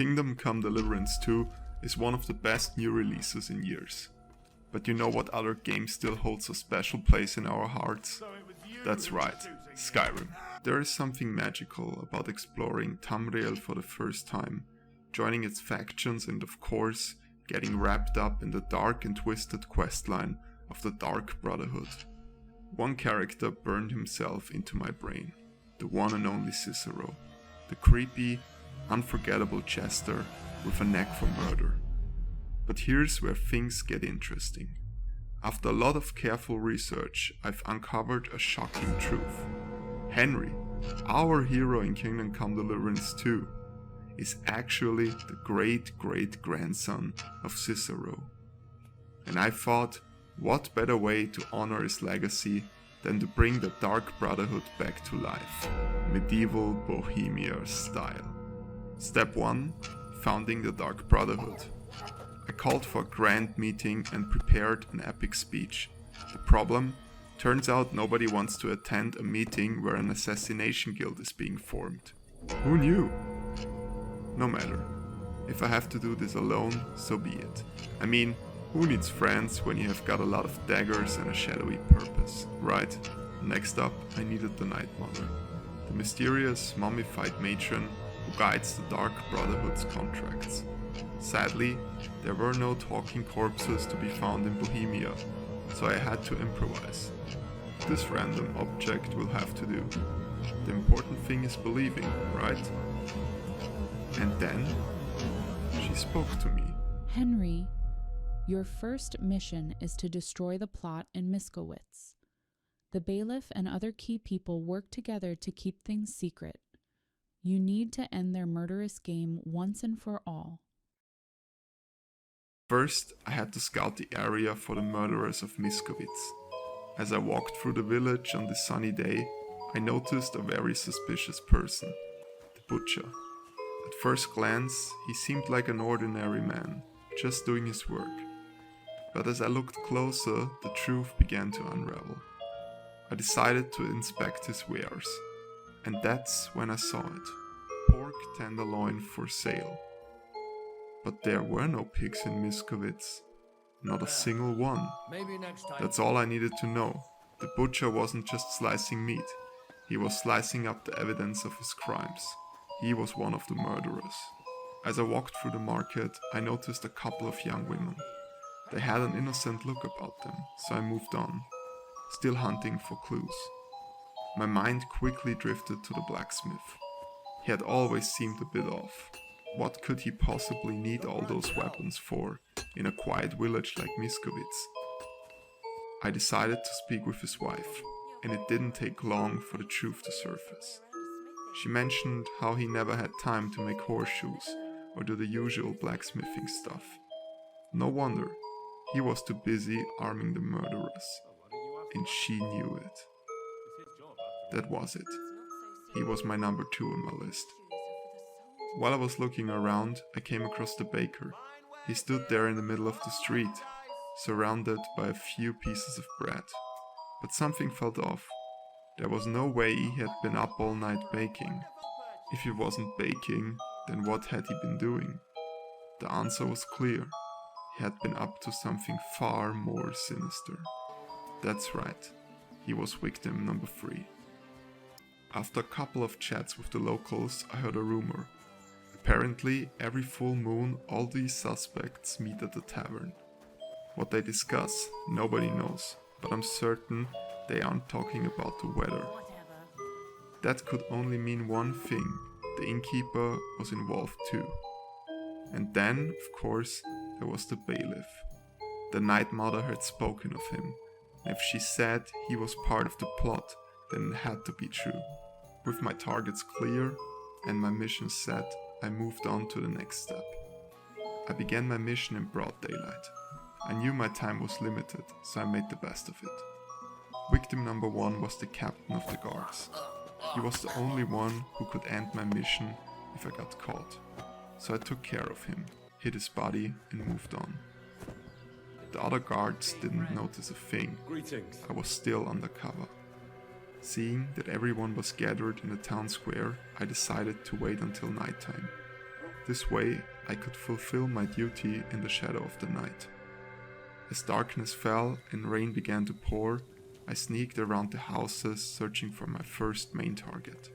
Kingdom Come Deliverance 2 is one of the best new releases in years. But you know what other game still holds a special place in our hearts? That's right, Skyrim. There is something magical about exploring Tamriel for the first time, joining its factions and of course, getting wrapped up in the dark and twisted questline of the Dark Brotherhood. One character burned himself into my brain, the one and only Cicero, the creepy, unforgettable jester with a knack for murder. But here's where things get interesting. After a lot of careful research, I've uncovered a shocking truth. Henry, our hero in Kingdom Come Deliverance 2, is actually the great-great-grandson of Cicero. And I thought, what better way to honor his legacy than to bring the Dark Brotherhood back to life, medieval Bohemia style. Step 1. Founding the Dark Brotherhood. I called for a grand meeting and prepared an epic speech. The problem? Turns out nobody wants to attend a meeting where an assassination guild is being formed. Who knew? No matter. If I have to do this alone, so be it. I mean, who needs friends when you have got a lot of daggers and a shadowy purpose, right? Next up, I needed the Night Mother, the mysterious, mummified matron who guides the Dark Brotherhood's contracts. Sadly, there were no talking corpses to be found in Bohemia, so I had to improvise. This random object will have to do. The important thing is believing, right? And then, she spoke to me. Henry, your first mission is to destroy the plot in Miskowitz. The bailiff and other key people work together to keep things secret. You need to end their murderous game once and for all. First, I had to scout the area for the murderers of Miskowitz. As I walked through the village on this sunny day, I noticed a very suspicious person, the butcher. At first glance, he seemed like an ordinary man, just doing his work. But as I looked closer, the truth began to unravel. I decided to inspect his wares, and that's when I saw it. Pork tenderloin for sale. But there were no pigs in Miskowitz. Not a single one. Maybe next time. That's all I needed to know. The butcher wasn't just slicing meat. He was slicing up the evidence of his crimes. He was one of the murderers. As I walked through the market, I noticed a couple of young women. They had an innocent look about them, so I moved on, still hunting for clues. My mind quickly drifted to the blacksmith. He had always seemed a bit off. What could he possibly need all those weapons for in a quiet village like Miskowitz? I decided to speak with his wife, and it didn't take long for the truth to surface. She mentioned how he never had time to make horseshoes or do the usual blacksmithing stuff. No wonder, he was too busy arming the murderers, and she knew it. That was it. He was my number 2 on my list. While I was looking around, I came across the baker. He stood there in the middle of the street, surrounded by a few pieces of bread. But something felt off. There was no way he had been up all night baking. If he wasn't baking, then what had he been doing? The answer was clear. He had been up to something far more sinister. That's right, he was victim number 3. After a couple of chats with the locals, I heard a rumor. Apparently, every full moon, all these suspects meet at the tavern. What they discuss, nobody knows, but I'm certain they aren't talking about the weather. That could only mean one thing: the innkeeper was involved too. And then, of course, there was the bailiff. The Night Mother had spoken of him, and if she said he was part of the plot, then it had to be true. With my targets clear and my mission set, I moved on to the next step. I began my mission in broad daylight. I knew my time was limited, so I made the best of it. Victim number 1 was the captain of the guards. He was the only one who could end my mission if I got caught. So I took care of him, hid his body, and moved on. The other guards didn't notice a thing. Greetings. I was still undercover. Seeing that everyone was gathered in the town square, I decided to wait until nighttime. This way, I could fulfill my duty in the shadow of the night. As darkness fell and rain began to pour, I sneaked around the houses searching for my first main target.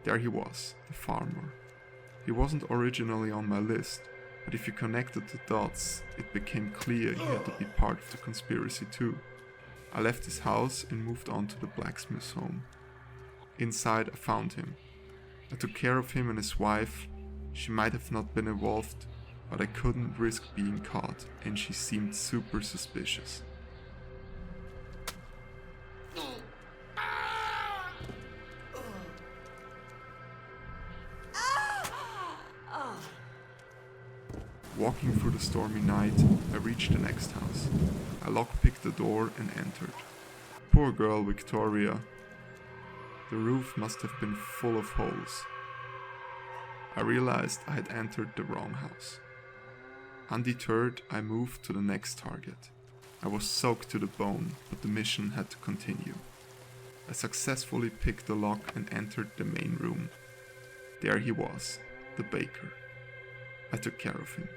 There he was, the farmer. He wasn't originally on my list, but if you connected the dots, it became clear he had to be part of the conspiracy too. I left his house and moved on to the blacksmith's home. Inside, I found him. I took care of him and his wife. She might have not been involved, but I couldn't risk being caught, and she seemed super suspicious. Walking through the stormy night, I reached the next house. I lockpicked the door and entered. Poor girl Victoria. The roof must have been full of holes. I realized I had entered the wrong house. Undeterred, I moved to the next target. I was soaked to the bone, but the mission had to continue. I successfully picked the lock and entered the main room. There he was, the baker. I took care of him.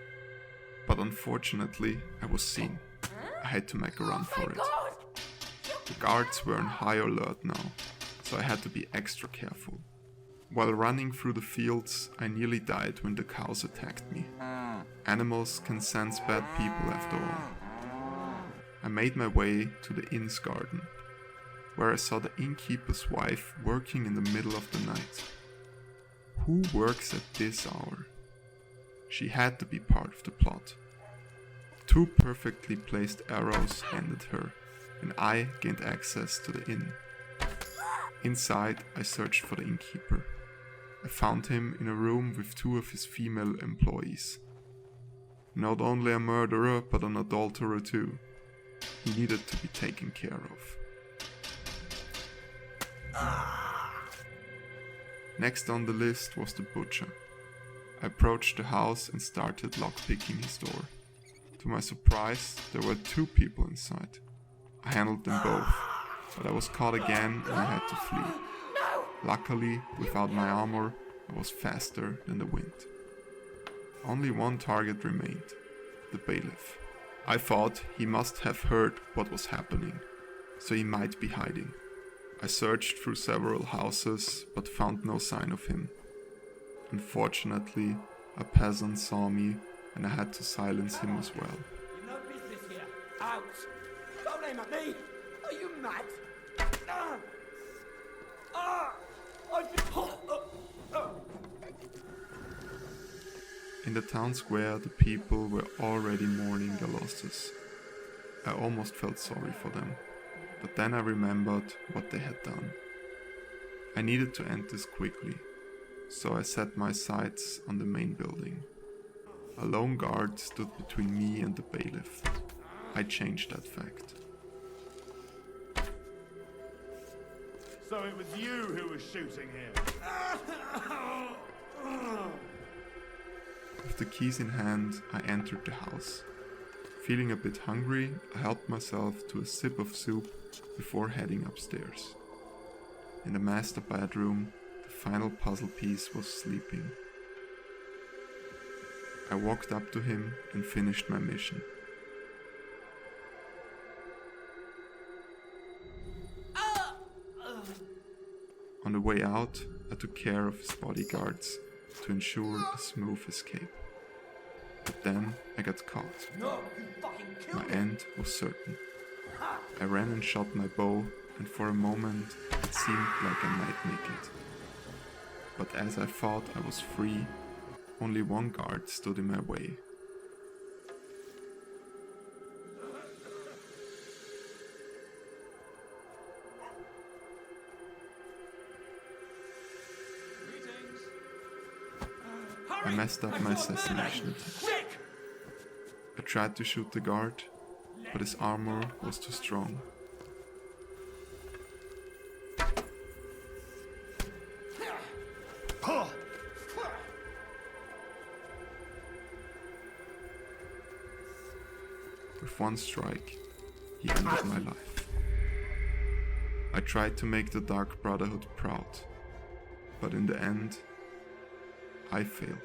But unfortunately, I was seen. I had to make a run for it. The guards were on high alert now, so I had to be extra careful. While running through the fields, I nearly died when the cows attacked me. Animals can sense bad people after all. I made my way to the inn's garden, where I saw the innkeeper's wife working in the middle of the night. Who works at this hour? She had to be part of the plot. 2 perfectly placed arrows ended her, and I gained access to the inn. Inside, I searched for the innkeeper. I found him in a room with 2 of his female employees. Not only a murderer, but an adulterer too. He needed to be taken care of. Next on the list was the butcher. I approached the house and started lockpicking his door. To my surprise, there were 2 people inside. I handled them both, but I was caught again and I had to flee. Luckily, without my armor, I was faster than the wind. Only one target remained, the bailiff. I thought he must have heard what was happening, so he might be hiding. I searched through several houses, but found no sign of him. Unfortunately, a peasant saw me and I had to silence him as well. You've no business here. Out! Don't aim at me! Are you mad? In the town square, the people were already mourning their losses. I almost felt sorry for them, but then I remembered what they had done. I needed to end this quickly, so I set my sights on the main building. A lone guard stood between me and the bailiff. I changed that fact. So it was you who was shooting him? With the keys in hand, I entered the house. Feeling a bit hungry, I helped myself to a sip of soup before heading upstairs. In the master bedroom, the final puzzle piece was sleeping. I walked up to him and finished my mission. On the way out, I took care of his bodyguards to ensure a smooth escape. But then I got caught. My end was certain. I ran and shot my bow, and for a moment it seemed like I might make it. But as I thought I was free, only one guard stood in my way. I messed up my assassination attack. I tried to shoot the guard, but his armor was too strong. With one strike, he ended my life. I tried to make the Dark Brotherhood proud, but in the end, I failed.